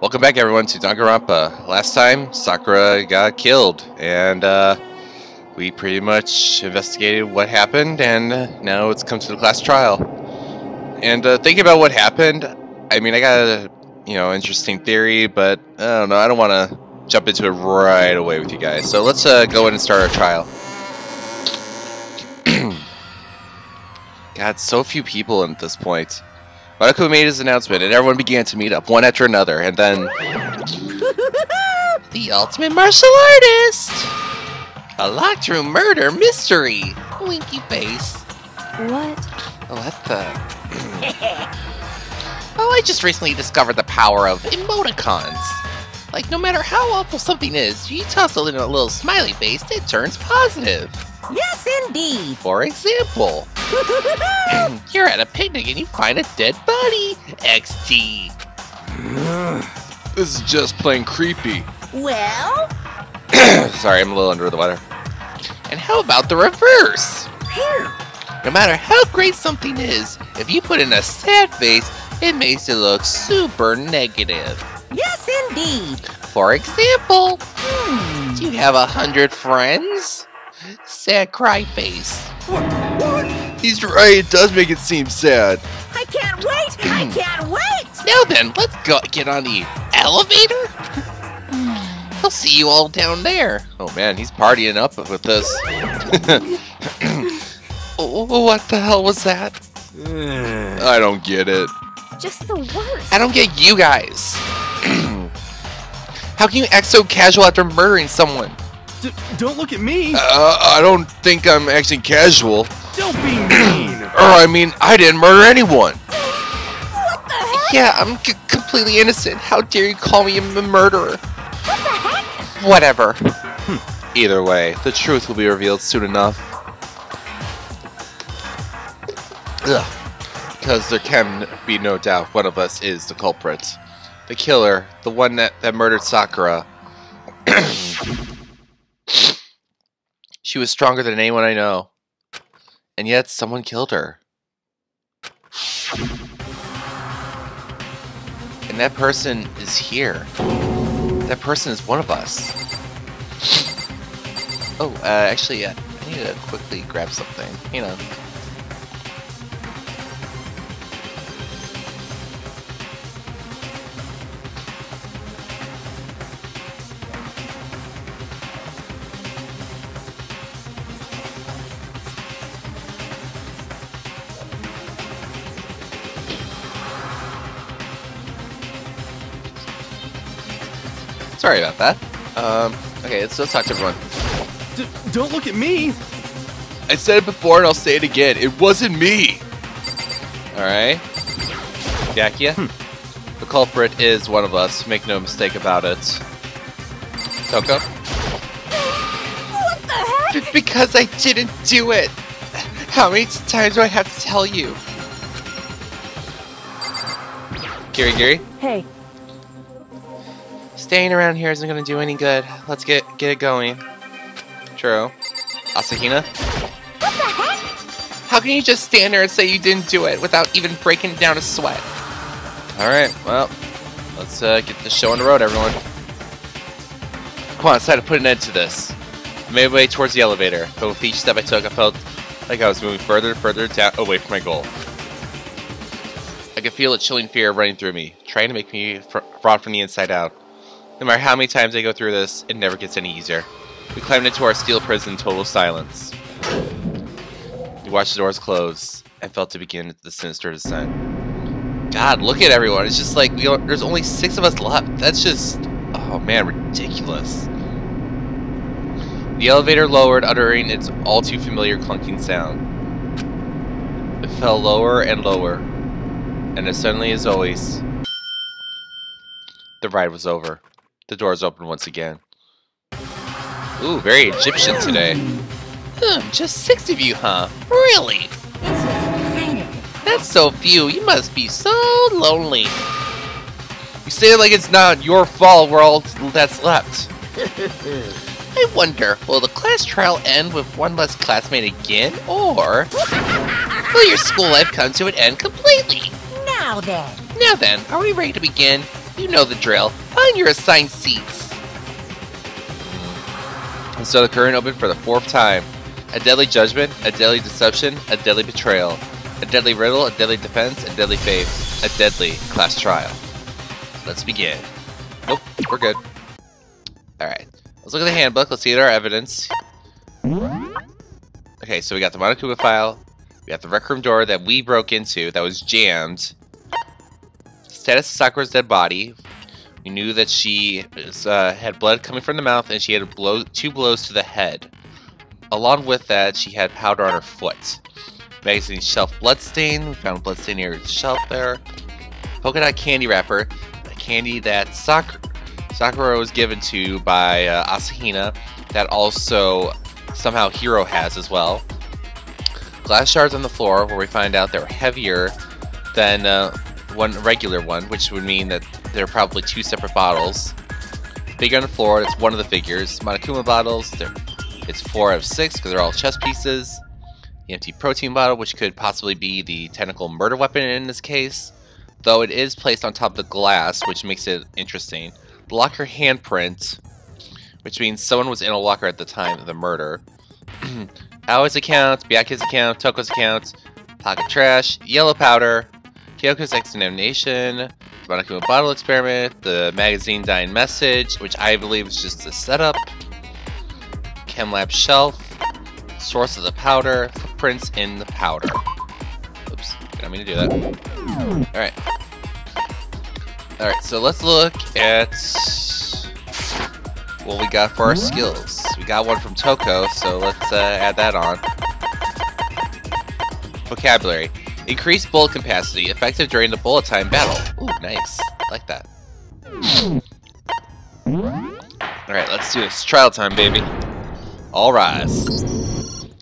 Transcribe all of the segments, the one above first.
Welcome back, everyone, to Danganronpa. Last time, Sakura got killed, and we pretty much investigated what happened, and now it's come to the class trial. And thinking about what happened, I mean, I got a interesting theory, but I don't know. I don't want to jump into it right away with you guys. So let's go in and start our trial. God, so few people at this point. Monaco made his announcement, and everyone began to meet up, one after another, and then... The ultimate martial artist! A locked room murder mystery! Winky face. What? What the... Oh, I just recently discovered the power of emoticons. Like, no matter how awful something is, you toss a little smiley face, it turns positive. Yes, indeed! For example... You're at a picnic and you find a dead body. XD. This is just plain creepy. Well? Sorry, I'm a little under the weather. And how about the reverse? No matter how great something is, if you put in a sad face, it makes it look super negative. Yes, indeed. For example, do you have 100 friends? Sad cry face. What? He's right, it does make it seem sad. I can't wait! I can't wait! Now then, let's go get on the elevator. I'll see you all down there. Oh man, he's partying up with this. Oh, what the hell was that? I don't get it. Just the worst. I don't get you guys. How can you act so casual after murdering someone? Don't look at me! I don't think I'm acting casual. Don't be mean! I mean, I didn't murder anyone. What the heck? Yeah, I'm completely innocent. How dare you call me a murderer? What the heck? Whatever. Either way, the truth will be revealed soon enough. Ugh. Because there can be no doubt one of us is the culprit. The killer, the one that murdered Sakura. She was stronger than anyone I know. And yet, someone killed her. And that person is here. That person is one of us. Oh, actually, I need to quickly grab something. You know. Sorry about that. Okay, let's talk to everyone. Don't look at me! I said it before and I'll say it again. It wasn't me! Alright. Gakia? The culprit is one of us. Make no mistake about it. Toko? What the heck? Because I didn't do it! How many times do I have to tell you? Giri? Hey. Staying around here isn't gonna do any good. Let's get it going. True. Asahina? What the heck? How can you just stand there and say you didn't do it without even breaking down a sweat? Alright, well, let's get this show on the road, everyone. Come on, it's time to put an end to this. I made my way towards the elevator, but with each step I took, I felt like I was moving further and further down away from my goal. I could feel a chilling fear running through me, trying to make me rot from the inside out. No matter how many times I go through this, it never gets any easier. We climbed into our steel prison in total silence. We watched the doors close and felt to begin the sinister descent. God, look at everyone. It's just like, there's only 6 of us left. That's just, oh man, ridiculous. The elevator lowered, uttering its all too familiar clunking sound. It fell lower and lower, and as suddenly as always, the ride was over. The doors opened once again. Ooh, very Egyptian today. Just 6 of you, huh? Really? That's so few. You must be so lonely. You say it like it's not your fault we're all that's left. I wonder, will the class trial end with one less classmate again, or will your school life come to an end completely? Now then. Now then, are we ready to begin? You know the drill. Find your assigned seats. And so the curtain opened for the 4th time. A deadly judgment, a deadly deception, a deadly betrayal. A deadly riddle, a deadly defense, a deadly faith. A deadly class trial. Let's begin. Nope, we're good. Alright. Let's look at the handbook. Let's see our evidence. Okay, so we got the Monokuma file. We got the rec room door that we broke into that was jammed. Status of Sakura's dead body. We knew that she had blood coming from the mouth and she had 2 blows to the head. Along with that, she had powder on her foot. Magazine shelf bloodstain. We found a bloodstain near the shelf there. Polka dot candy wrapper. A candy that Sakura was given to by Asahina. That also somehow Hiro has as well. Glass shards on the floor where we find out they're heavier than one regular one, which would mean that they're probably 2 separate bottles. Figure on the floor, that's one of the figures. Monokuma bottles, it's 4 out of 6 because they're all chess pieces. The empty protein bottle, which could possibly be the technical murder weapon in this case, though it is placed on top of the glass, which makes it interesting. The locker handprint, which means someone was in a locker at the time of the murder. Aoi's account, Byaku's account, Toko's account, pocket trash, yellow powder, Kyoko's examination, Monokuma bottle experiment, the magazine dying message, which I believe is just a setup, Chem lab shelf, source of the powder, footprints in the powder. Oops, didn't mean to do that. Alright. Alright, so let's look at what we got for our skills. We got one from Toko, so let's add that on. Vocabulary. Increased bullet capacity, effective during the bullet time battle. Ooh, nice. Like that. Alright, let's do this. Trial time, baby. All rise.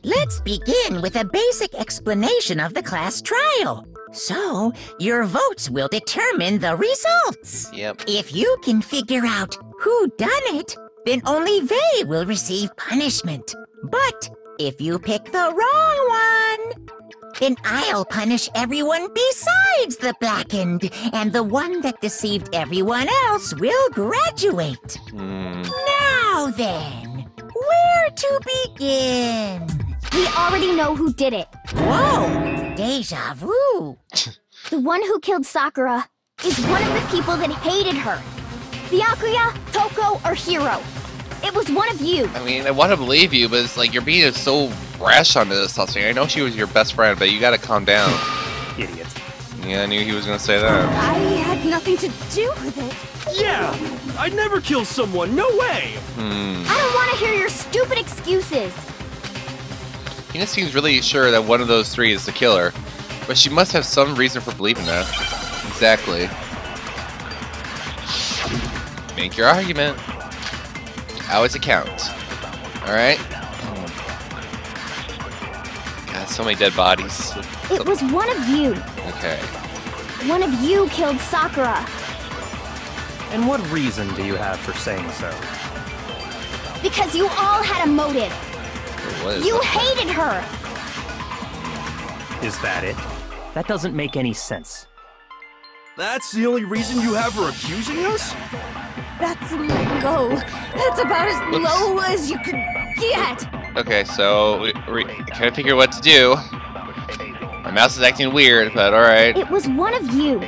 Let's begin with a basic explanation of the class trial. So, your votes will determine the results. Yep. If you can figure out who done it, then only they will receive punishment. But if you pick the wrong one, then I'll punish everyone besides the blackened, and the one that deceived everyone else will graduate. Now then, where to begin? We already know who did it. Whoa! Deja vu! The one who killed Sakura is one of the people that hated her. Byakuya, Toko, or Hiro. It was one of you. I mean, I want to believe you, but it's like you're being so rash on this whole thing. I know she was your best friend, but you gotta calm down. Idiot. Yeah, I knew he was gonna say that. I had nothing to do with it. Yeah! I'd never kill someone, no way! I don't want to hear your stupid excuses. Hina seems really sure that one of those 3 is the killer, but she must have some reason for believing that. Exactly. Make your argument. Aoi's account. Alright. God, so many dead bodies. It was one of you. Okay. One of you killed Sakura. And what reason do you have for saying so? Because you all had a motive. What is You that? hated her. Is that it? That doesn't make any sense. That's the only reason you have her accusing us? That's low. That's about as low as you could get. Okay, so we can't figure what to do. My mouse is acting weird, but alright. It was one of you.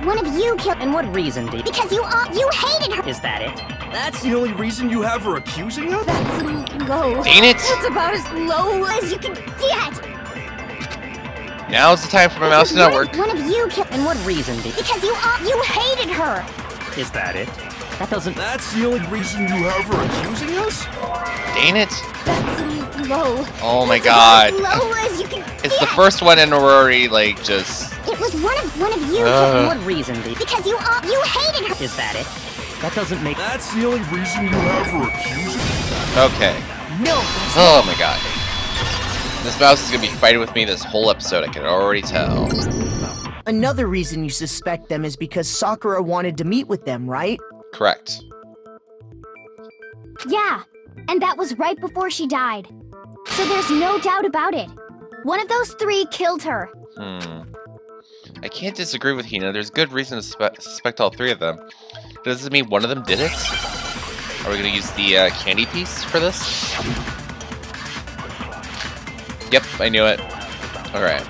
One of you killed. And what reason do you... Because you hated her. Is that it? That's the only reason you have her accusing us? That's low. Dang it! That's about as low as you could get. Now's the time for my mouse to not work. One of you killed. And what reason do you... Because you hated her. Is that it? That doesn't... That's the only reason you have her accusing us? Dang it! That's low. Oh my That's god. about as low as you can It's the get. first one and we're already like just... It was one of you. And what reason do you... Because you hated her. Is that it? That doesn't make... That's the only reason you have her accusing us? Okay. No! Oh my god. This mouse is gonna be fighting with me this whole episode, I can already tell. Another reason you suspect them is because Sakura wanted to meet with them, right? Correct. Yeah, and that was right before she died. So there's no doubt about it. One of those 3 killed her. I can't disagree with Hina. There's good reason to suspect all three of them. Does it mean one of them did it? Are we gonna use the candy piece for this? Yep, I knew it. Alright.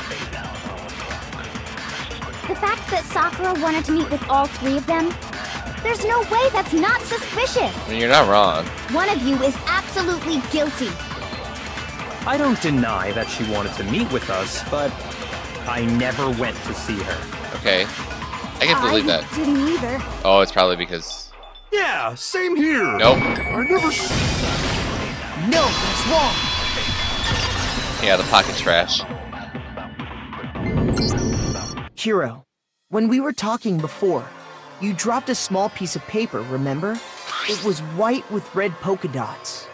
The fact that Sakura wanted to meet with all three of them, there's no way that's not suspicious. I mean, you're not wrong. One of you is absolutely guilty. I don't deny that she wanted to meet with us, but I never went to see her. Okay. I can believe that. I didn't either. Oh, it's probably because... Yeah, same here. Nope. I never... No, that's wrong. Yeah, the pocket trash. Hiro, when we were talking before, you dropped a small piece of paper, remember? It was white with red polka dots.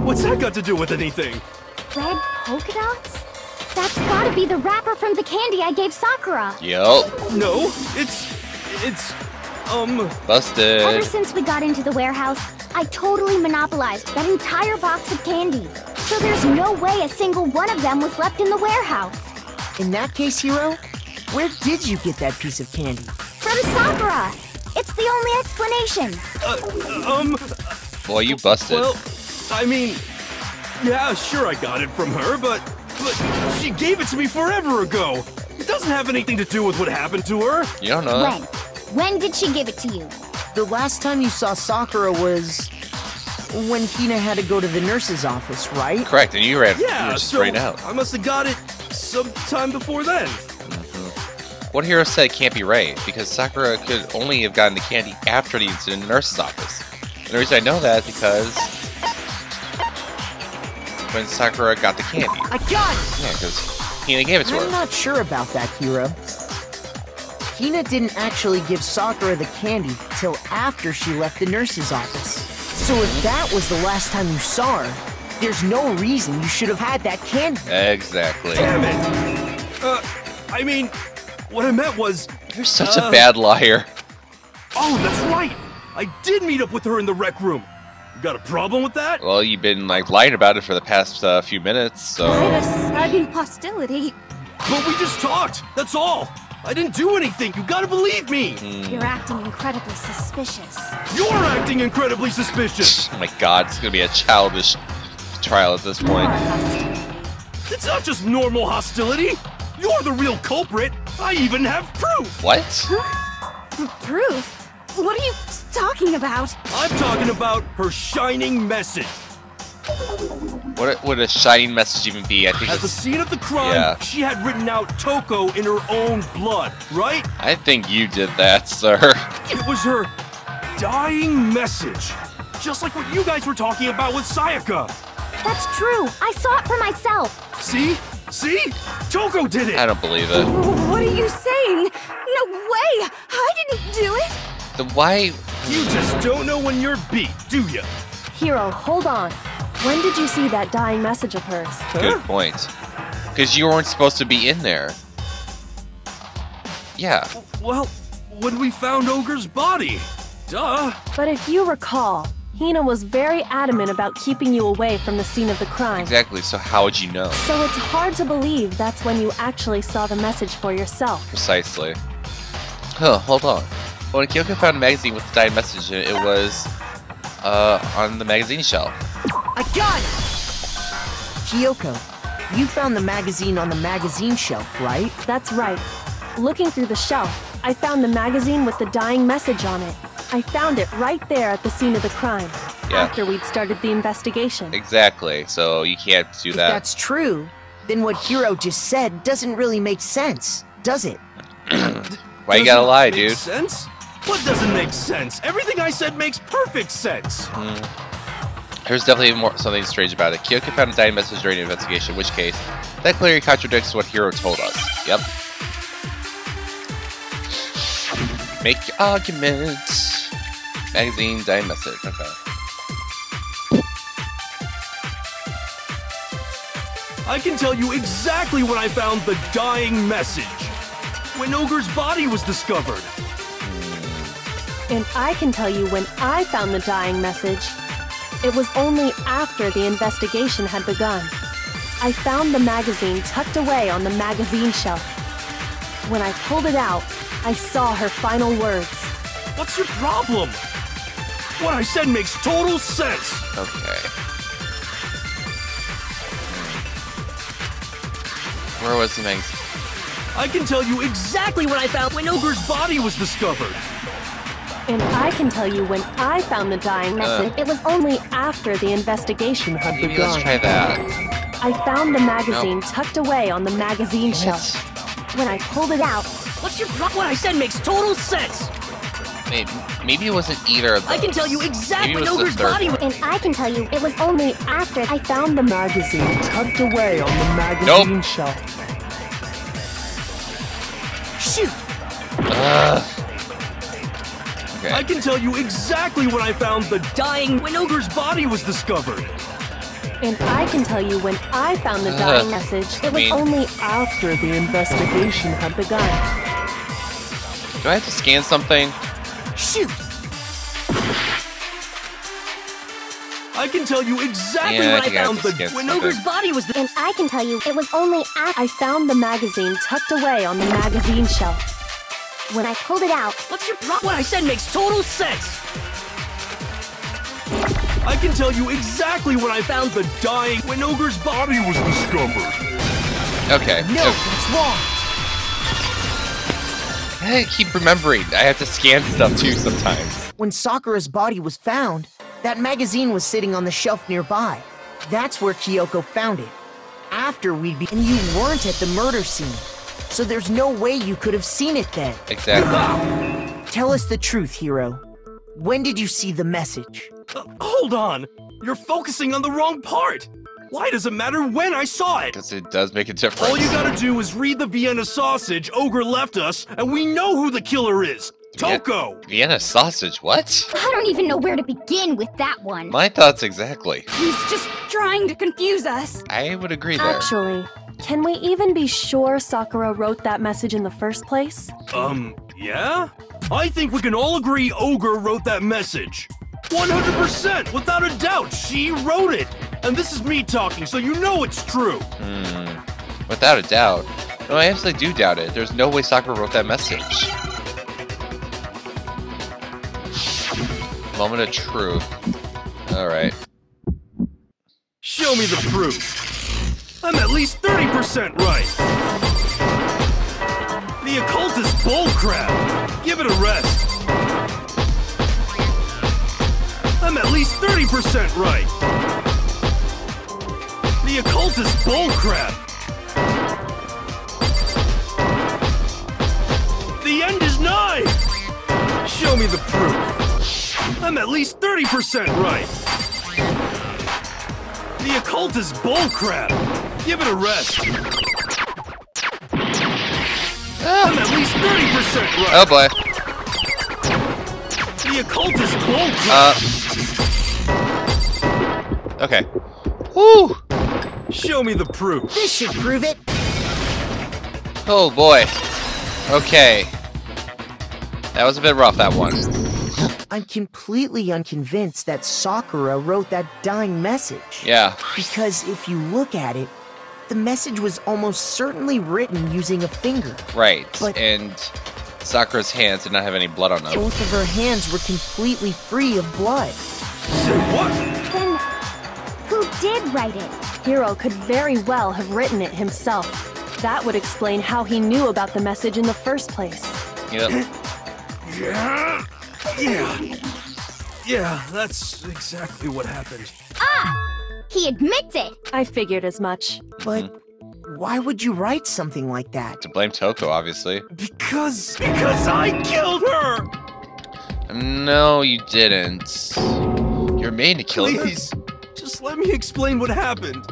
What's that got to do with anything? Red polka dots? That's gotta be the wrapper from the candy I gave Sakura. Yup. No, it's... Busted. Ever since we got into the warehouse, I totally monopolized that entire box of candy. So there's no way a single one of them was left in the warehouse. In that case, Hiro, where did you get that piece of candy? From Sakura! It's the only explanation. Boy, you busted. Well, I mean... Yeah, sure I got it from her, but she gave it to me forever ago. It doesn't have anything to do with what happened to her. You don't know. When did she give it to you? The last time you saw Sakura was... when Hina had to go to the nurse's office, right? Correct, and you ran Yeah, just so straight out. I must have got it sometime before then. What Hiro said can't be right, because Sakura could only have gotten the candy after the incident in the nurse's office. And the reason I know that is because... when Sakura got the candy. I got it! Yeah, because Hina gave it to I'm her. not sure about that, Hiro. Hina didn't actually give Sakura the candy till after she left the nurse's office. So if that was the last time you saw her, there's no reason you should have had that candy. Exactly. Damn it! I mean, what I meant was... You're such a bad liar. Oh, that's right! I did meet up with her in the rec room. You got a problem with that? Well, you've been, like, lying about it for the past few minutes, so... a sudden hostility. But we just talked, that's all! I didn't do anything, you gotta believe me! You're acting incredibly suspicious. You're acting incredibly suspicious! Oh my god, it's gonna be a childish trial at this point. It's not just normal hostility! You're the real culprit! I even have proof! What? Proof? What are you talking about? I'm talking about her shining message! What would a shining message even be? I think At the it's... scene of the crime, Yeah. she had written out Toko in her own blood, right? I think you did that, sir. It was her dying message. Just like what you guys were talking about with Sayaka. That's true. I saw it for myself. See? See? Toko did it! I don't believe it. What are you saying? No way! I didn't do it! Then why... You just don't know when you're beat, do ya? Hiro, hold on. When did you see that dying message of hers? Good point. Because you weren't supposed to be in there. Yeah. Well, when we found Ogre's body. Duh. But if you recall, Hina was very adamant about keeping you away from the scene of the crime. Exactly, so how would you know? So it's hard to believe that's when you actually saw the message for yourself. Precisely. Huh, hold on. When Kyoko found a magazine with the dying message in it, it was... on the magazine shelf. I got it! Kyoko, you found the magazine on the magazine shelf, right? That's right. Looking through the shelf, I found the magazine with the dying message on it. I found it right there at the scene of the crime, Yeah. after we'd started the investigation. Exactly, so you can't do If that. that's true, then what Hiro just said doesn't really make sense, does it? Why you gotta lie, Doesn't make dude? Sense? What doesn't make sense? Everything I said makes perfect sense. There's definitely something strange about it. Kyoko found a dying message during the investigation, in which case, that clearly contradicts what Hiro told us. Yep. Make your argument. Magazine, dying message. Okay. I can tell you exactly when I found the dying message. When Ogre's body was discovered. And I can tell you when I found the dying message. It was only after the investigation had begun. I found the magazine tucked away on the magazine shelf. When I pulled it out, I saw her final words. What's your problem? What I said makes total sense. Okay. Where was the magazine? I can tell you exactly what I found when Ogre's body was discovered. And I can tell you when I found the dying message, it was only after the investigation had Maybe begun. let's try that. I found the magazine tucked away on the magazine shelf. When I pulled it out, What's your problem? What I said makes total sense. Wait, maybe it wasn't either of those. I can tell you exactly Maybe when it was Ogre's the third body one. And I can tell you it was only after I found the Magazine tucked away on the magazine Nope. shelf. Shoot! Okay. I can tell you exactly when I found the dying when Ogre's body was discovered. and I can tell you when I found the dying message, it was only after the investigation had begun. Do I have to scan something? Shoot! I can tell you exactly Yeah, I when I think I have found to the scan when something. Ogre's body was. And I can tell you it was only after I found the magazine tucked away on the magazine shelf. when I pulled it out. What's your problem? What I said makes total sense. I can tell you exactly when I found the dying when Ogre's body was discovered. Okay. No, that's wrong. I keep remembering. I have to scan stuff too sometimes. When Sakura's body was found, that magazine was sitting on the shelf nearby. That's where Kyoko found it. After and you weren't at the murder scene. So there's no way you could have seen it then. Exactly. Tell us the truth, Hiro. When did you see the message? Hold on. You're focusing on the wrong part. Why does it matter when I saw it? Because it does make a difference. All you gotta do is read the Vienna sausage Ogre left us, and we know who the killer is. Toko! Vienna sausage, what? I don't even know where to begin with that one. My thoughts exactly. He's just trying to confuse us. I would agree there. Actually, can we even be sure Sakura wrote that message in the first place? Yeah? I think we can all agree Ogre wrote that message. 100%, without a doubt, she wrote it. And this is me talking, so you know it's true. Without a doubt. No, I absolutely do doubt it. There's no way Sakura wrote that message. Moment of truth. Alright. Show me the proof. I'm at least 30% right. The occult is bullcrap. Give it a rest. I'm at least 30% right. The occult is bullcrap. The end is nigh. Show me the proof. I'm at least 30% right. The occult is bullcrap. Give it a rest. I'm at least 30% right. Oh boy. The occult is bullcrap. Okay. Woo! Show me the proof. This should prove it. Oh boy. Okay. That was a bit rough, that one. I'm completely unconvinced that Sakura wrote that dying message. Yeah. Because if you look at it, the message was almost certainly written using a finger. Right. But- And Sakura's hands did not have any blood on them. Both of her hands were completely free of blood. Say what? Then, who did write it? Hiro could very well have written it himself. That would explain how he knew about the message in the first place. Yep. Yeah, that's exactly what happened. He admits it. I figured as much. But why would you write something like that? To blame Toko, obviously. Because I killed her! No, you didn't. You're made to kill her. Please, just let me explain what happened.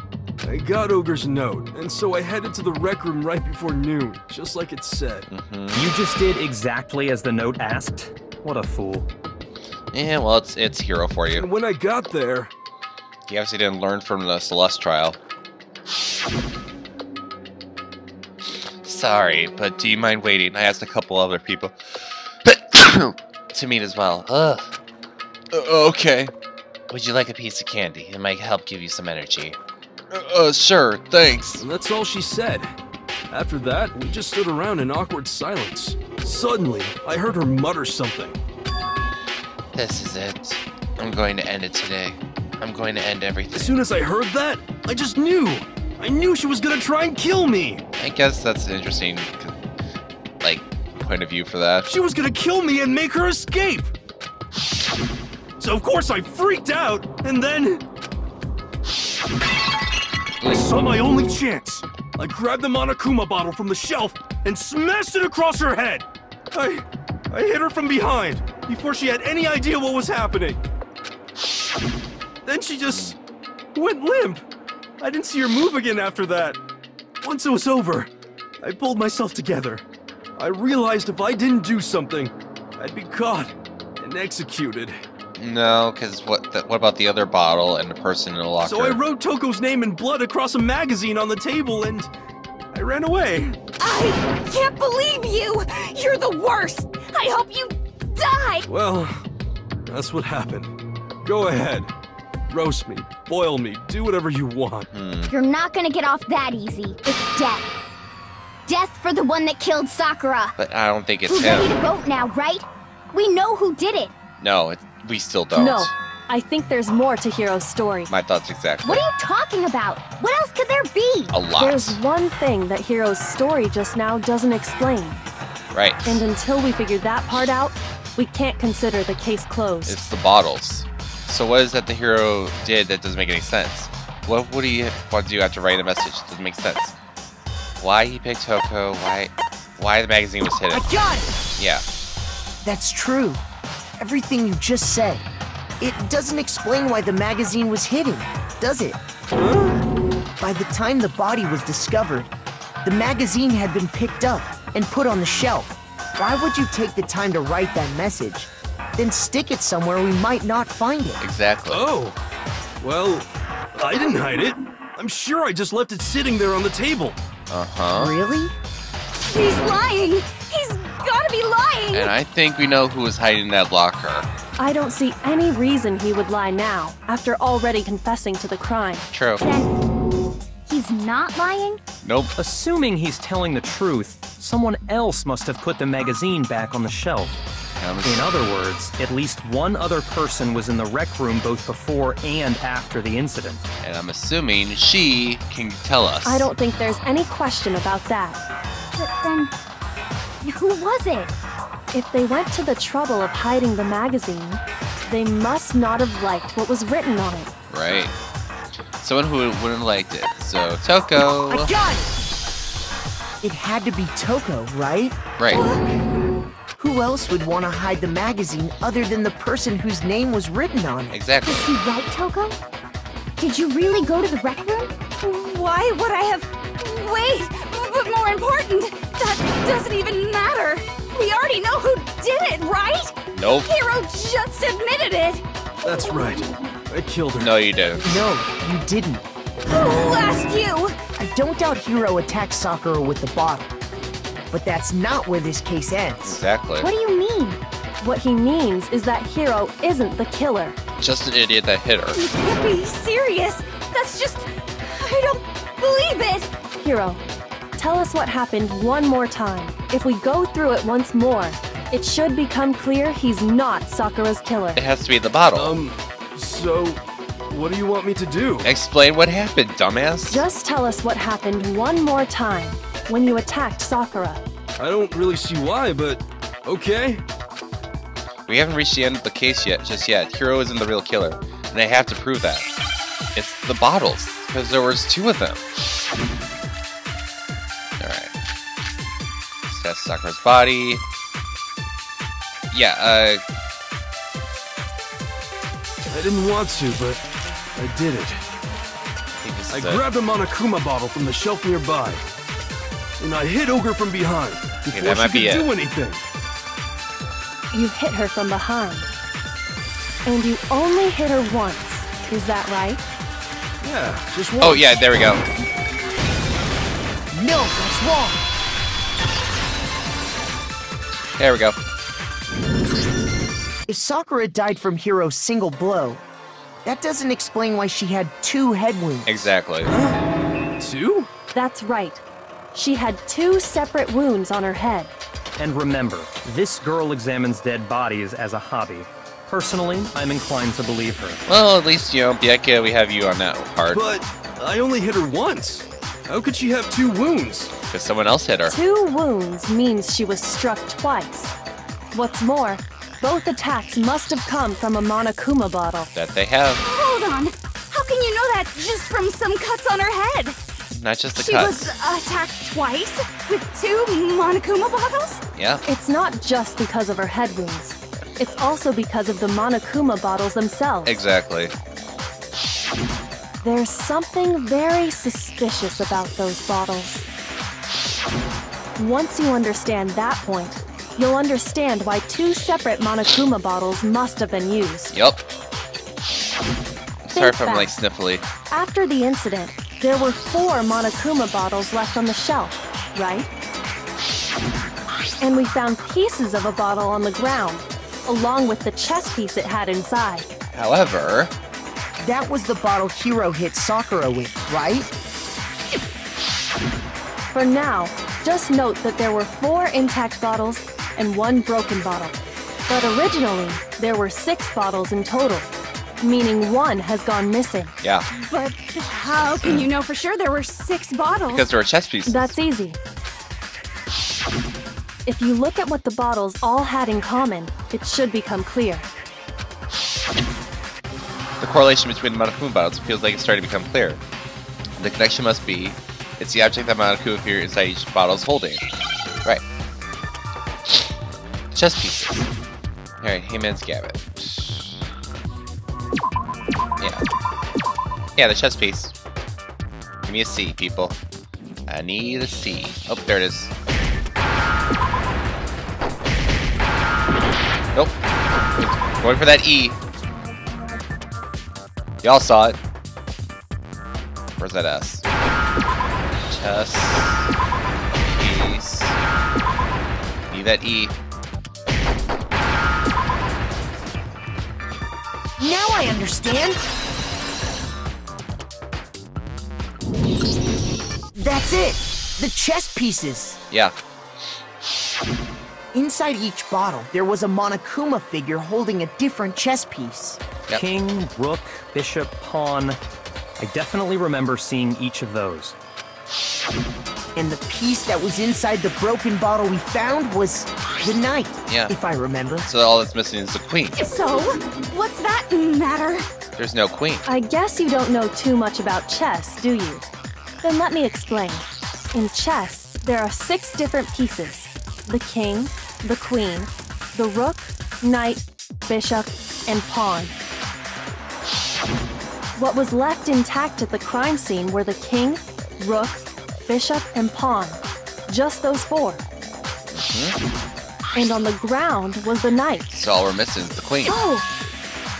I got Ogre's note, and so I headed to the rec room right before noon, just like it said. You just did exactly as the note asked? What a fool. Yeah, well, it's Hiro for you. And when I got there, He obviously didn't learn from the Celeste trial. Sorry, but do you mind waiting? I asked a couple other people to meet as well. Ugh. Okay. Would you like a piece of candy? It might help give you some energy. Sure, thanks. and that's all she said. After that, we just stood around in awkward silence. Suddenly, I heard her mutter something. This is it. I'm going to end it today. I'm going to end everything. As soon as I heard that, I just knew. I knew she was gonna try and kill me. I guess that's an interesting, like, point of view for that. She was gonna kill me and make her escape. So of course I freaked out, and then I saw my only chance. I grabbed the Monokuma bottle from the shelf and smashed it across her head. I hit her from behind before she had any idea what was happening. Then she just went limp. I didn't see her move again after that. Once it was over, I pulled myself together. I realized if I didn't do something, I'd be caught and executed. No, because what about the other bottle and the person in the locker? So I wrote Toko's name in blood across a magazine on the table and I ran away. I can't believe you! You're the worst! I hope you die! Well, that's what happened. Go ahead. Roast me, boil me, do whatever you want. You're not gonna get off that easy. It's death. Death for the one that killed Sakura. But I don't think it's We're ready him. to vote now, right? We know who did it. No, we still don't. No, I think there's more to Hiro's story. My thoughts exactly. What are you talking about? What else could there be? A lot. There's one thing that Hiro's story just now doesn't explain. Right. And until we figure that part out, we can't consider the case closed. It's the bottles. So what is that the hero did that doesn't make any sense? What would he want to do after writing a message? Doesn't make sense. Why he picked Toko? Why the magazine was hidden? I got it! Yeah. That's true. Everything you just said. It doesn't explain why the magazine was hidden, does it? By the time the body was discovered, the magazine had been picked up and put on the shelf. Why would you take the time to write that message? Then stick it somewhere we might not find it. Exactly. Oh, well, I didn't hide it. I'm sure I just left it sitting there on the table. Uh-huh. Really? He's lying! He's gotta be lying! And I think we know who was hiding in that locker. I don't see any reason he would lie now, after already confessing to the crime. True. Then, he's not lying? Nope. Assuming he's telling the truth, someone else must have put the magazine back on the shelf. In other words, at least one other person was in the rec room both before and after the incident. And I'm assuming she can tell us. I don't think there's any question about that. But then, who was it? If they went to the trouble of hiding the magazine, they must not have liked what was written on it. Right. Someone who wouldn't have liked it. So, Toko. I got it! It had to be Toko, right? Right. Who else would want to hide the magazine other than the person whose name was written on it? Exactly. Is he right, Toko? Did you really go to the rec room? Why would I have... Wait! But more important, that doesn't even matter! We already know who did it, right? Nope. Hiro just admitted it! That's right. I killed her. No, you didn't. No, you didn't. Who asked you? I don't doubt Hiro attacked Sakura with the bottle. But that's not where this case ends. Exactly. What do you mean? What he means is that Hiro isn't the killer. Just an idiot that hit her. You can't be serious! That's just... I don't believe it! Hiro, tell us what happened one more time. If we go through it once more, it should become clear he's not Sakura's killer. It has to be the bottle. So, what do you want me to do? Explain what happened, dumbass. Just tell us what happened one more time when you attacked Sakura. I don't really see why, but okay. We haven't reached the end of the case just yet. Hiro isn't the real killer, and I have to prove that. It's the bottles, because there was 2 of them. Alright. That's Sakura's body. Yeah, I didn't want to, but I did it. I grabbed a Monokuma bottle from the shelf nearby, and I hit Ogre from behind before that might she be could it. do anything. You hit her from behind. And you only hit her once. Is that right? Yeah, just once. Oh, yeah, there we go. No, that's wrong. There we go. If Sakura died from Hiro's single blow, that doesn't explain why she had 2 head wounds. Exactly. 2? That's right. She had 2 separate wounds on her head. And remember, this girl examines dead bodies as a hobby. Personally, I'm inclined to believe her. Well, at least, you know, Bieka, we have you on that part. But I only hit her once. How could she have 2 wounds? Because someone else hit her. 2 wounds means she was struck twice. What's more, both attacks must have come from a Monokuma bottle. That they have. Hold on. How can you know that just from some cuts on her head? Not just the She cuts. was attacked twice with 2 Monokuma bottles? Yeah. It's not just because of her head wounds. It's also because of the Monokuma bottles themselves. Exactly. There's something very suspicious about those bottles. Once you understand that point, you'll understand why 2 separate Monokuma bottles must have been used. Yup. Sorry if I'm back. like sniffly. After the incident, there were 4 Monokuma bottles left on the shelf, right? And we found pieces of a bottle on the ground, along with the chess piece it had inside. However, That was the bottle Hiro hit Sakura with, right? For now, just note that there were 4 intact bottles and 1 broken bottle. But originally, there were 6 bottles in total, meaning 1 has gone missing. yeah. But how can you know for sure there were 6 bottles? Because there were chess pieces. That's easy. If you look at what the bottles all had in common, it should become clear. The correlation between the Monokuma bottles feels like it's starting to become clear. The connection must be, it's the object that Monokuma appear inside each bottle is holding. Right. Chess pieces. Alright, hey man's Gavin. Yeah. Yeah, the chess piece. Give me a C, people. I need a C. Oh, there it is. Nope. Going for that E. Y'all saw it. Where's that S? Chess. Piece. Need that E. Now I understand. That's it. The chess pieces. Yeah. Inside each bottle, there was a Monokuma figure holding a different chess piece. Yep. King, rook, bishop, pawn. I definitely remember seeing each of those. And the piece that was inside the broken bottle we found was the knight, Yeah. if I remember. So all that's missing is the queen. So, what's that matter? There's no queen. I guess you don't know too much about chess, do you? Then let me explain. In chess, there are 6 different pieces. The king, the queen, the rook, knight, bishop, and pawn. What was left intact at the crime scene were the king, rook, bishop, and pawn. Just those 4. And on the ground was the knight. So all we're missing is the queen. Oh,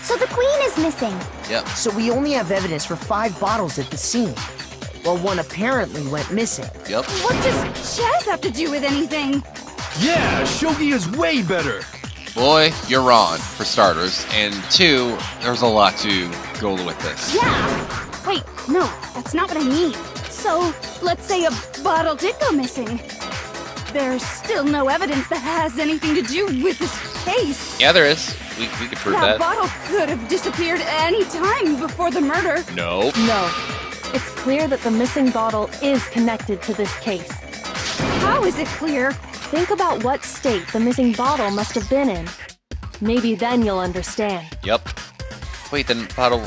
so the queen is missing. Yep. So we only have evidence for 5 bottles at the scene, while 1 apparently went missing. Yep. What does chess have to do with anything? Yeah, shogi is way better. Boy, you're wrong, for starters. And 2, there's a lot to go with this. Yeah. Wait, no, that's not what I mean. So, let's say a bottle did go missing. There's still no evidence that has anything to do with this case. Yeah, there is. We could prove That that. bottle could have disappeared any time before the murder. No. No. It's clear that the missing bottle is connected to this case. How is it clear? Think about what state the missing bottle must have been in. Maybe then you'll understand. Yep. Wait, the bottle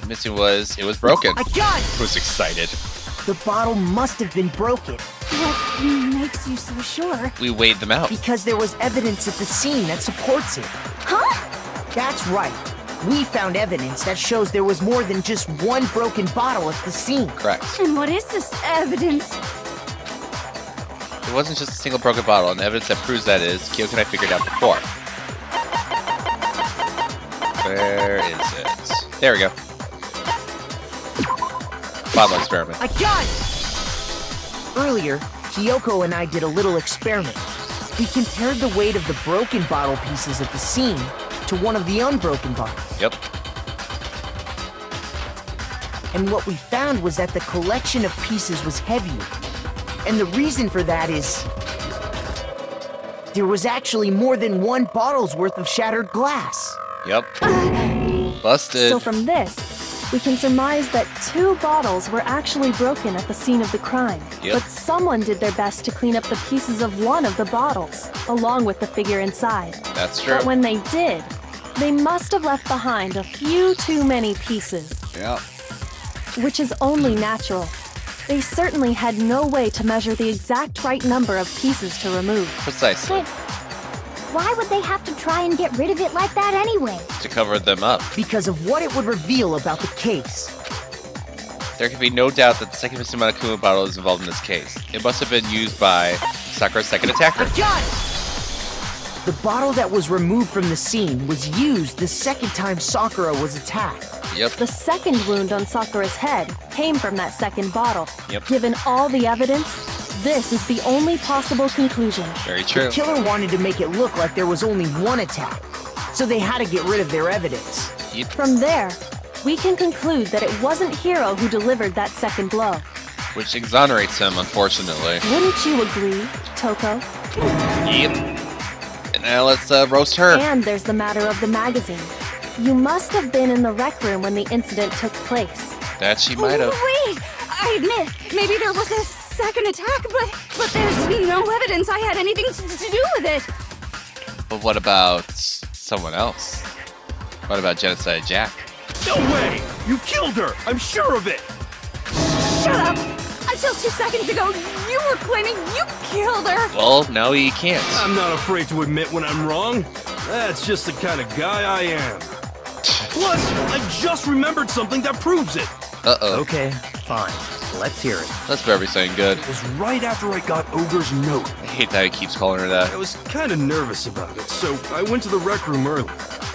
missing it was broken. I got it! I was excited. The bottle must have been broken, What makes you so sure? We weighed them out. because there was evidence at the scene that supports it. Huh? That's right. We found evidence that shows there was more than just 1 broken bottle at the scene. Correct. And what is this evidence? It wasn't just a single broken bottle, and the evidence that proves that is Kyoko and I figured out before. Where is it? There we go. Bottle experiment. I got it! Earlier, Kyoko and I did a little experiment. We compared the weight of the broken bottle pieces at the scene to one of the unbroken bottles. Yep. And what we found was that the collection of pieces was heavier. And the reason for that is... there was actually more than one bottle's worth of shattered glass. Yep. Busted. So from this, we can surmise that 2 bottles were actually broken at the scene of the crime. Yep. But someone did their best to clean up the pieces of one of the bottles, along with the figure inside. That's true. But when they did, they must have left behind a few too many pieces. Yep. Which is only natural. They certainly had no way to measure the exact right number of pieces to remove. Precisely. But why would they have to try and get rid of it like that anyway? To cover them up. Because of what it would reveal about the case. There can be no doubt that the second missing Monokuma bottle is involved in this case. It must have been used by Sakura's second attacker. I got it! The bottle that was removed from the scene was used the second time Sakura was attacked. Yep. The second wound on Sakura's head came from that second bottle. Yep. Given all the evidence, this is the only possible conclusion. Very true. The killer wanted to make it look like there was only one attack, so they had to get rid of their evidence. Yep. From there, we can conclude that it wasn't Hiro who delivered that second blow. Which exonerates him, unfortunately. Wouldn't you agree, Toko? Yep. And now let's roast her. And there's the matter of the magazine. You must have been in the rec room when the incident took place. That she might have. Wait! I admit, maybe there was a second attack, but there's no evidence I had anything to do with it. But what about someone else? What about Genocide Jack? No way! You killed her! I'm sure of it! Shut up! Until 2 seconds ago, you were claiming you killed her! Well, now he can't. I'm not afraid to admit when I'm wrong. That's just the kind of guy I am. Plus, I just remembered something that proves it. Uh-oh. Okay, fine. Let's hear it. That's very saying good. It was right after I got Ogre's note. I hate that he keeps calling her I that. was kind of nervous about it, so I went to the rec room early.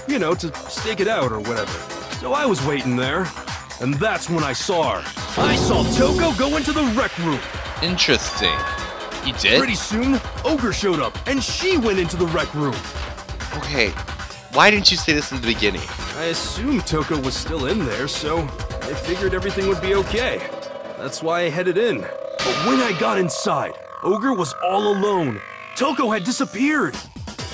You know, to stake it out or whatever. So I was waiting there, and that's when I saw her. I saw Toko go into the rec room. Interesting. You did? Pretty soon, Ogre showed up, and she went into the rec room. Okay. Why didn't you say this in the beginning? I assumed Toko was still in there, so I figured everything would be okay. That's why I headed in. But when I got inside, Ogre was all alone. Toko had disappeared.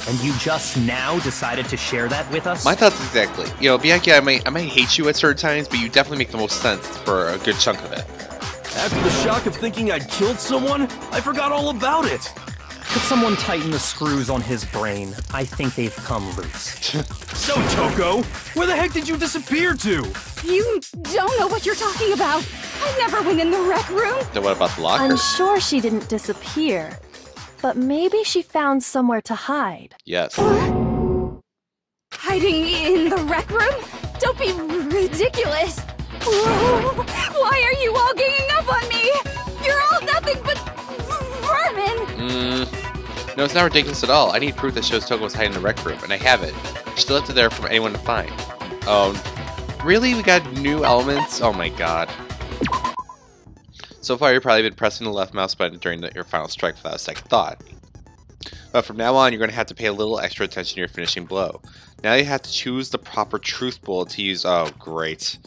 And you just now decided to share that with us? My thoughts exactly. You know, Bianchi, I might hate you at certain times, but you definitely make the most sense for a good chunk of it. After the shock of thinking I'd killed someone, I forgot all about it. Could someone tighten the screws on his brain? I think they've come loose. So, Toko, where the heck did you disappear to? You don't know what you're talking about. I never went in the rec room. Then what about the locker? I'm sure she didn't disappear, but maybe she found somewhere to hide. Yes. Hiding in the rec room? Don't be ridiculous. Whoa. Why are you all ganging up on me? You're all nothing but vermin. No, it's not ridiculous at all. I need proof that shows Toko was hiding in the rec room, and I have it. She left it there for anyone to find. Oh, really? We got new elements? Oh my god. So far, you've probably been pressing the left mouse button during your final strike without a second thought. But from now on, you're going to have to pay a little extra attention to your finishing blow. Now you have to choose the proper truth bullet to use. Oh, great.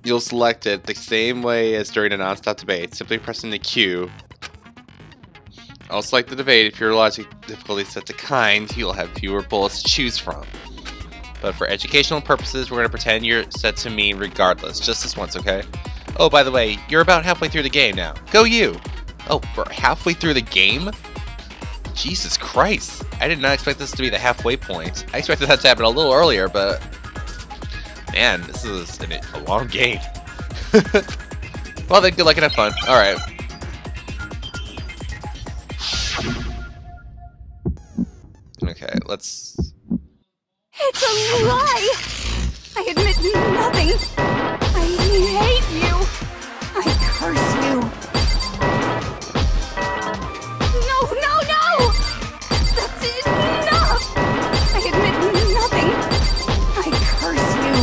You'll select it the same way as during a non-stop debate, simply pressing the Q. I'll select the debate. If your logic difficulty is set to kind, you'll have fewer bullets to choose from. But for educational purposes, we're going to pretend you're set to mean regardless, just this once, okay? Oh, by the way, you're about halfway through the game now. Go you! Oh, we're halfway through the game? Jesus Christ. I did not expect this to be the halfway point. I expected that to happen a little earlier, but... Man, this is a long game. Well then, good luck and have fun. Alright. Okay, let's... It's a lie! I admit nothing. I hate you. I curse you. No, no, no! That's enough! I admit nothing. I curse you.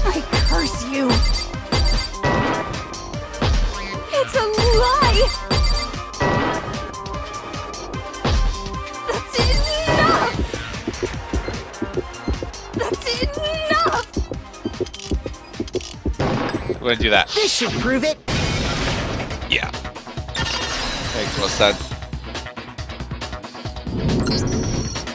I curse you. It's a lie! That's enough! That's enough! I'm gonna do that. This should prove it. no sense.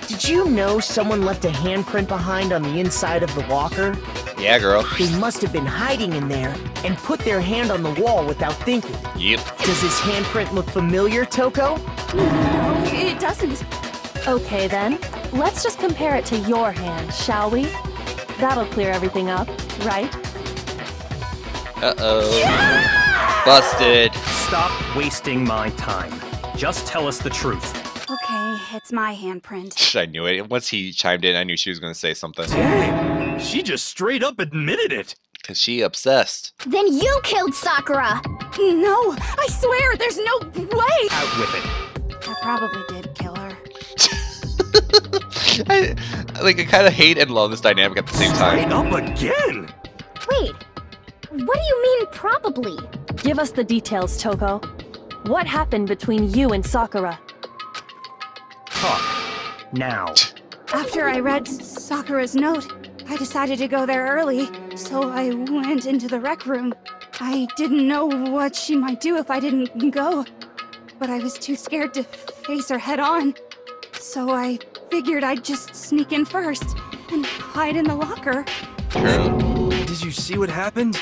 Did you know someone left a handprint behind on the inside of the locker? Yeah, girl. They must have been hiding in there and put their hand on the wall without thinking. Yep. Does his handprint look familiar, Toko? No, it doesn't. Okay then, let's just compare it to your hand, shall we? That'll clear everything up, right? Uh-oh. Busted. Stop wasting my time. Just tell us the truth. Okay, it's my handprint. I knew it. Once he chimed in, I knew she was going to say something. Dang, she just straight up admitted it. Because she obsessed. Then you killed Sakura! No, I swear, there's no way! Out with it. I probably did kill her. I kind of hate and love this dynamic at the same Straight time. up again. Wait, what do you mean probably? Give us the details, Toko. What happened between you and Sakura? Talk. Now. After I read Sakura's note, I decided to go there early, so I went into the rec room. I didn't know what she might do if I didn't go, but I was too scared to face her head on. So I figured I'd just sneak in first and hide in the locker. True. Did you see what happened?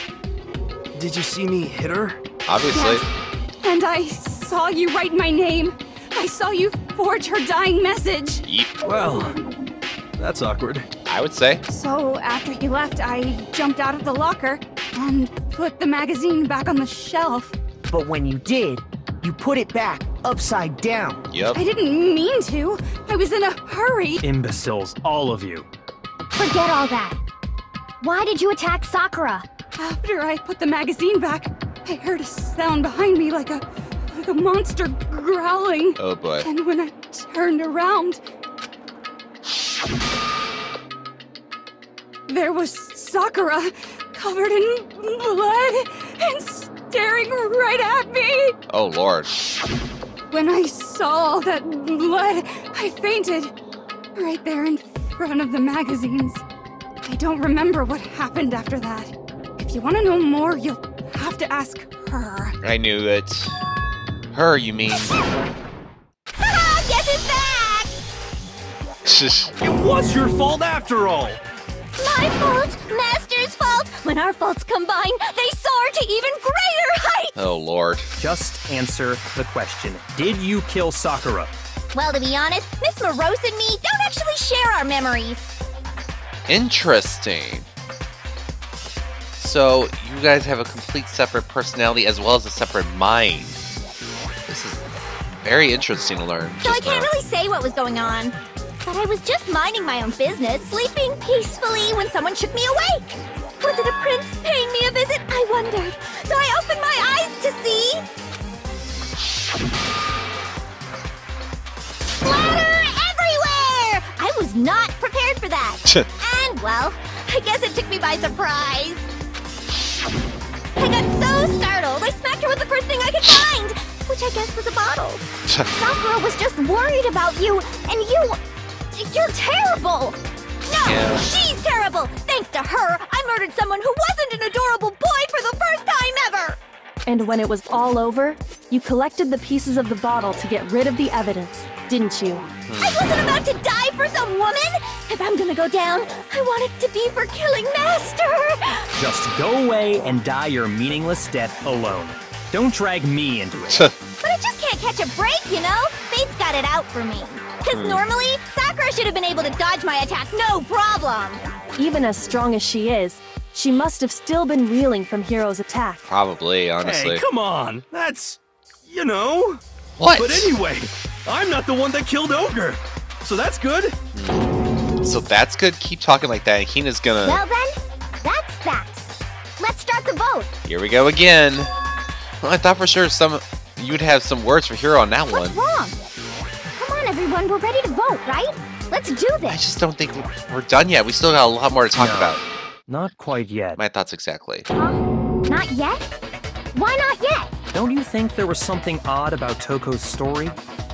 Did you see me hit her? Obviously. Yes. And I saw you write my name. I saw you forge her dying message. Yeep. Well, that's awkward. I would say. So after he left, I jumped out of the locker and put the magazine back on the shelf. But when you did, you put it back upside down. Yep. I didn't mean to. I was in a hurry. Imbeciles, all of you. Forget all that. Why did you attack Sakura? After I put the magazine back, I heard a sound behind me like a monster growling. Oh boy. And when I turned around, there was Sakura, covered in blood and staring right at me. Oh lord. When I saw all that blood, I fainted. Right there in front of the magazines. I don't remember what happened after that. If you want to know more, you'll have to ask her. I knew it. Her, you mean? Guess it's back! It was your fault after all. My fault, Master's fault. When our faults combine, they soar to even greater heights. Oh lord. Just answer the question. Did you kill Sakura? Well, to be honest, Miss Morose and me don't actually share our memories. Interesting. So, you guys have a complete separate personality as well as a separate mind. This is very interesting to learn. So I just can't now. really say what was going on. But I was just minding my own business, sleeping peacefully when someone shook me awake. Was it a prince paying me a visit? I wondered. So I opened my eyes to see... Splatter everywhere! I was not prepared for that. And, well, I guess it took me by surprise. I got so startled, I smacked her with the first thing I could find, which I guess was a bottle. Sakura was just worried about you, and you're terrible! No, Yeah. she's terrible! Thanks to her, I murdered someone who wasn't an adorable boy for the first time ever! And when it was all over, you collected the pieces of the bottle to get rid of the evidence, didn't you? I wasn't about to die for some woman! If I'm gonna go down, I want it to be for killing Master! Just go away and die your meaningless death alone. Don't drag me into it. But I just can't catch a break, you know? Fate's got it out for me. Because normally, Sakura should have been able to dodge my attack no problem! Even as strong as she is, she must have still been reeling from Hiro's attack. Probably, honestly. Hey, come on. That's, you know. What? But anyway, I'm not the one that killed Ogre. So that's good. So that's good. Keep talking like that. And Hina's gonna. Well then, that's that. Let's start the vote. Here we go again. Well, I thought for sure you'd have some words for Hiro on that What's one. wrong? Come on, everyone. We're ready to vote, right? Let's do I this. just don't think we're done yet. We still got a lot more to talk No. about. Not quite yet. My thoughts exactly. Huh? Not yet? Why not yet? Don't you think there was something odd about Toko's story?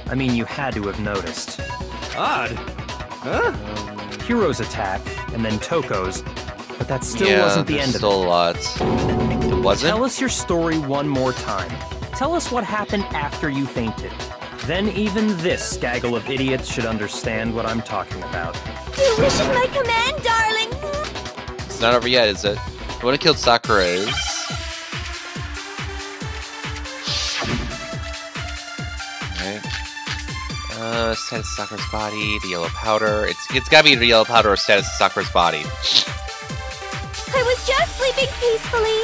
I mean, you had to have noticed. Odd. Huh? Hiro's attack, and then Toko's, but that still Yeah, wasn't the there's end of still it. a lot. It wasn't? Tell us your story one more time. tell us what happened after you fainted. Then even this gaggle of idiots should understand what I'm talking about. Your wish is my command, darling. It's not over yet, is it? The one who killed Sakura is... Alright. Status of Sakura's body, the yellow powder. It's gotta be the yellow powder or status of Sakura's body. I was just sleeping peacefully,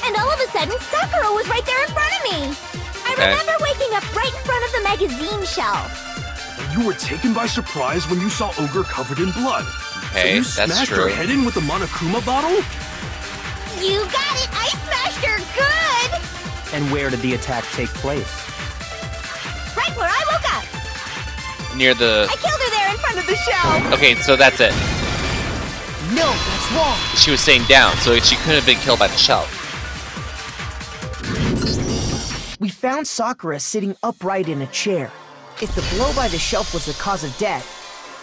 and all of a sudden, Sakura was right there in front of me. I remember waking up right in front of the magazine shelf. You were taken by surprise when you saw Ogre covered in blood. Okay, so you that's smashed true. her head in with the Monokuma bottle? You got it! I smashed her good! And where did the attack take place? Right where I woke up! Near the... I killed her there in front of the shelf! Okay, so that's it. No, that's wrong. She was staying down, so she couldn't have been killed by the shelf. We found Sakura sitting upright in a chair. If the blow by the shelf was the cause of death,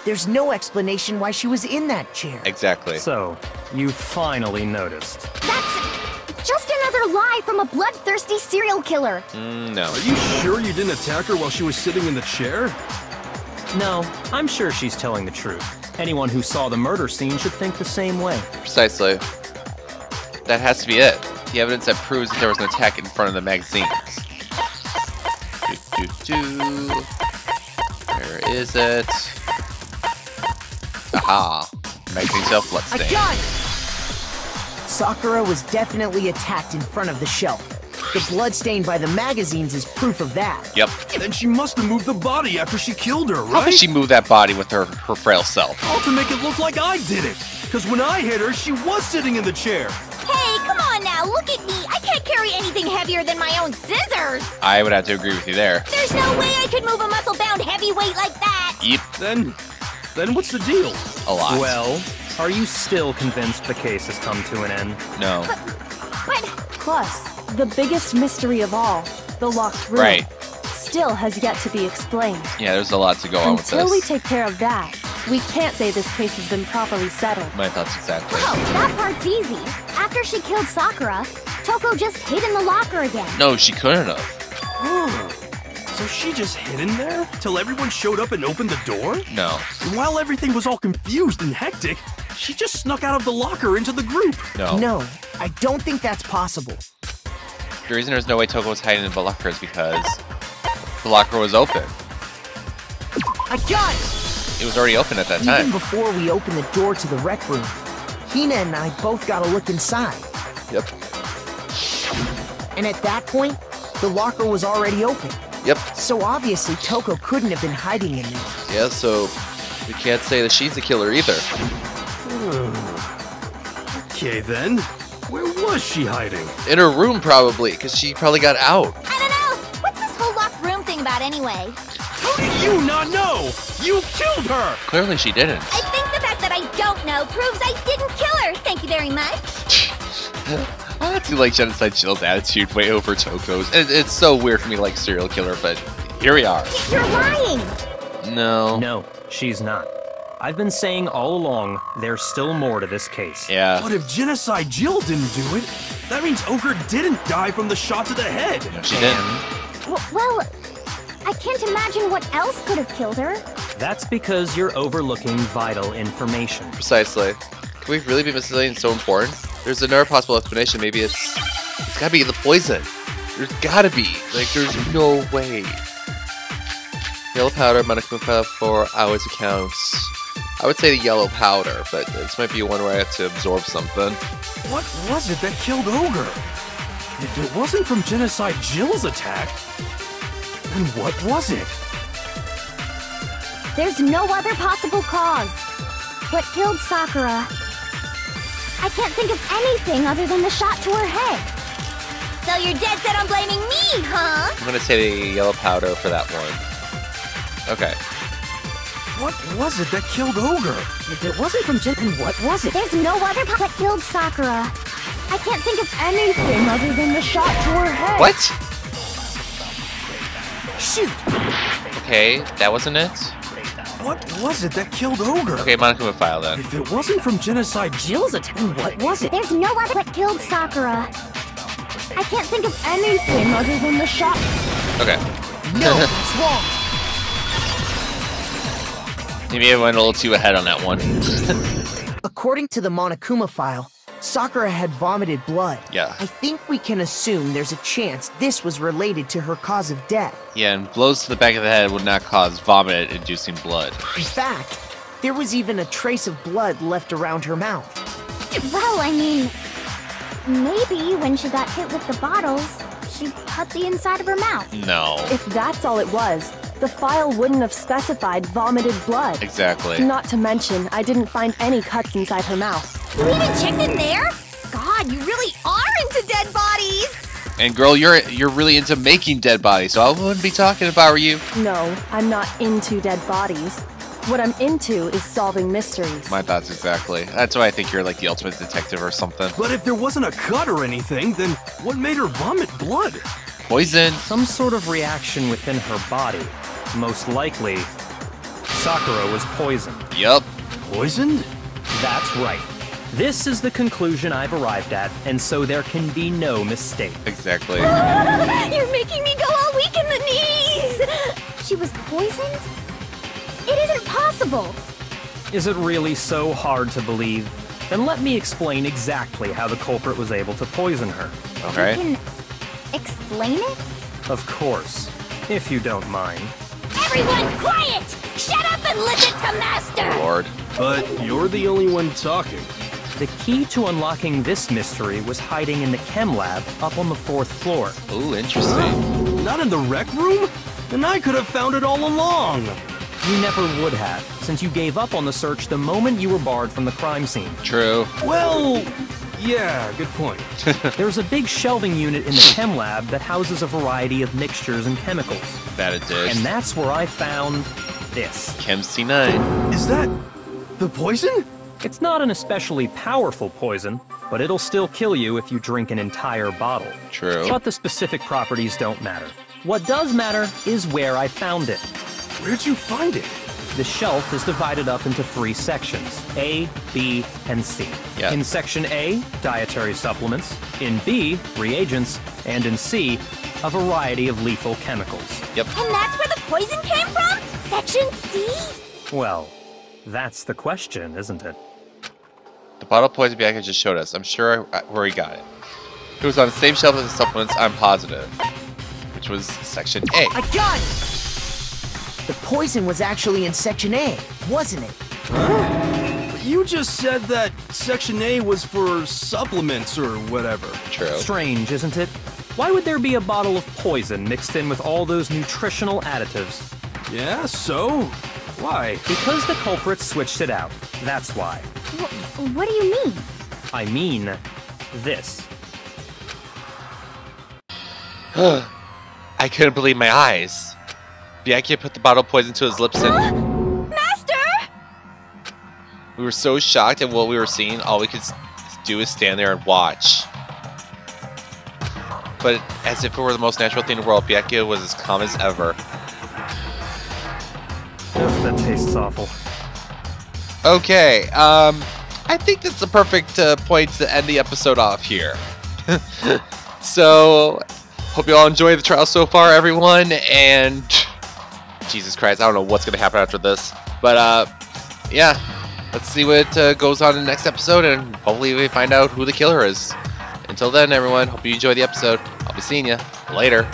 there's no explanation why she was in that chair. Exactly. So, you finally noticed. That's just another lie from a bloodthirsty serial killer. No. Are you sure you didn't attack her while she was sitting in the chair? No, I'm sure she's telling the truth. Anyone who saw the murder scene should think the same way. Precisely. That has to be it. The evidence that proves that there was an attack in front of the magazines. Where is it? Aha! Magazine shelf, I bloodstain. got it! Sakura was definitely attacked in front of the shelf. The blood stain by the magazines is proof of that. Yep. Then she must have moved the body after she killed her, How right? could she move that body with her frail self? All to make it look like I did it. Because when I hit her, she was sitting in the chair. Hey, come on now, look at me! I can't carry anything heavier than my own scissors! I would have to agree with you there. There's no way I could move a muscle-bound heavyweight like that! Yep. Then what's the deal? A lot. Well, are you still convinced the case has come to an end? No. But Plus, the biggest mystery of all, the locked room, Right. still has yet to be explained. Yeah, there's a lot to go on with Until we this. take care of that, we can't say this case has been properly settled. My thoughts exactly. oh, that part's easy. After she killed Sakura, Toko just hid in the locker again. No, she couldn't have. So she just hid in there till everyone showed up and opened the door? No. And while everything was all confused and hectic, she just snuck out of the locker into the group. No. No, I don't think that's possible. The reason there's no way Toko was hiding in the locker is because the locker was open. I got it! It was already open at that Even time. before we opened the door to the rec room, Hina and I both got a look inside. Yep. And at that point, the locker was already open. Yep. So obviously Toko couldn't have been hiding in there. Yeah, so we can't say that she's the killer either. Okay then, where was she hiding? In her room, probably, because she probably got out. I don't know! What's this whole locked room thing about anyway? How do you not know? You killed her! Clearly she didn't. I think the fact that I don't know proves I didn't kill her! Thank you very much! I do like Genocide Jill's attitude way over Toko's. It's so weird for me, like serial killer, but here we are. You're lying! No. No, she's not. I've been saying all along, there's still more to this case. Yeah. But if Genocide Jill didn't do it, that means Ogre didn't die from the shot to the head. No, she didn't. Well, I can't imagine what else could have killed her. That's because you're overlooking vital information. Precisely. Can we really be missing something so important? There's another possible explanation. Maybe it's gotta be the poison. There's gotta be. Like, there's no way. Yellow powder, Monokuma for hours accounts. I would say the yellow powder, but this might be one where I have to absorb something. What was it that killed Ogre? If it wasn't from Genocide Jill's attack, then what was it? There's no other possible cause. What killed Sakura? I can't think of anything other than the shot to her head. So you're dead set on blaming me, huh? I'm gonna say the yellow powder for that one. Okay. What was it that killed Ogre? If it wasn't from Jen, then what was it? There's no other what killed Sakura. I can't think of anything other than the shot to her head. What? Shoot! Okay, that wasn't it? What was it that killed Ogre? Okay, Monokuma file then. If it wasn't from Genocide Jill's attack, Then what was it? There's no other what killed Sakura. I can't think of anything other than the shop. Okay. No, it's wrong. Maybe I went a little too ahead on that one. According to the Monokuma file, Sakura had vomited blood. Yeah. I think we can assume there's a chance this was related to her cause of death. Yeah, and blows to the back of the head would not cause vomit-inducing blood. In fact, there was even a trace of blood left around her mouth. Well, I mean, maybe when she got hit with the bottles, she cut the inside of her mouth. No. If that's all it was, the file wouldn't have specified vomited blood. Exactly. Not to mention, I didn't find any cuts inside her mouth. You even checked in there? God, you really are into dead bodies! And girl, you're really into making dead bodies, so I wouldn't be talking if I were you. No, I'm not into dead bodies. What I'm into is solving mysteries. My thoughts exactly. That's why I think you're like the ultimate detective or something. But if there wasn't a cut or anything, then what made her vomit blood? Poison. Some sort of reaction within her body. Most likely, Sakura was poisoned. Yup. Poisoned? That's right. This is the conclusion I've arrived at, and so there can be no mistake. Exactly. You're making me go all weak in the knees! She was poisoned? It isn't possible! Is it really so hard to believe? Then let me explain exactly how the culprit was able to poison her. Okay. You can explain it? Of course, if you don't mind. Everyone quiet! Shut up and listen to Master! Lord. But you're the only one talking. The key to unlocking this mystery was hiding in the chem lab up on the 4th floor. Ooh, interesting. Not in the rec room? And I could have found it all along. You never would have, since you gave up on the search the moment you were barred from the crime scene. True. Well, yeah, good point. There's a big shelving unit in the chem lab that houses a variety of mixtures and chemicals. That it did. And that's where I found this. Chem C9. Is that the poison? It's not an especially powerful poison, but it'll still kill you if you drink an entire bottle. True. But the specific properties don't matter. What does matter is where I found it. Where'd you find it? The shelf is divided up into 3 sections, A, B, and C. Yeah. In Section A, dietary supplements. In B, reagents. And in C, a variety of lethal chemicals. Yep. And that's where the poison came from? Section C? Well, that's the question, isn't it? The bottle of poison Bianca just showed us. I'm sure where he got it. It was on the same shelf as the supplements, I'm positive. Which was Section A. I got it! The poison was actually in Section A, wasn't it? But you just said that Section A was for supplements or whatever. True. Strange, isn't it? Why would there be a bottle of poison mixed in with all those nutritional additives? Yeah, so? Why? Because the culprit switched it out. That's why. What do you mean? I mean, this. I couldn't believe my eyes. Bianca put the bottle of poison to his lips and Master! we were so shocked at what we were seeing, all we could do is stand there and watch. But as if it were the most natural thing in the world, Bianca was as calm as ever. Ugh, that tastes awful. Okay, I think that's the perfect point to end the episode off here. So, hope you all enjoyed the trial so far, everyone, and Jesus Christ, I don't know what's going to happen after this. But, yeah, let's see what goes on in the next episode, and hopefully we find out who the killer is. Until then, everyone, hope you enjoy the episode. I'll be seeing you later.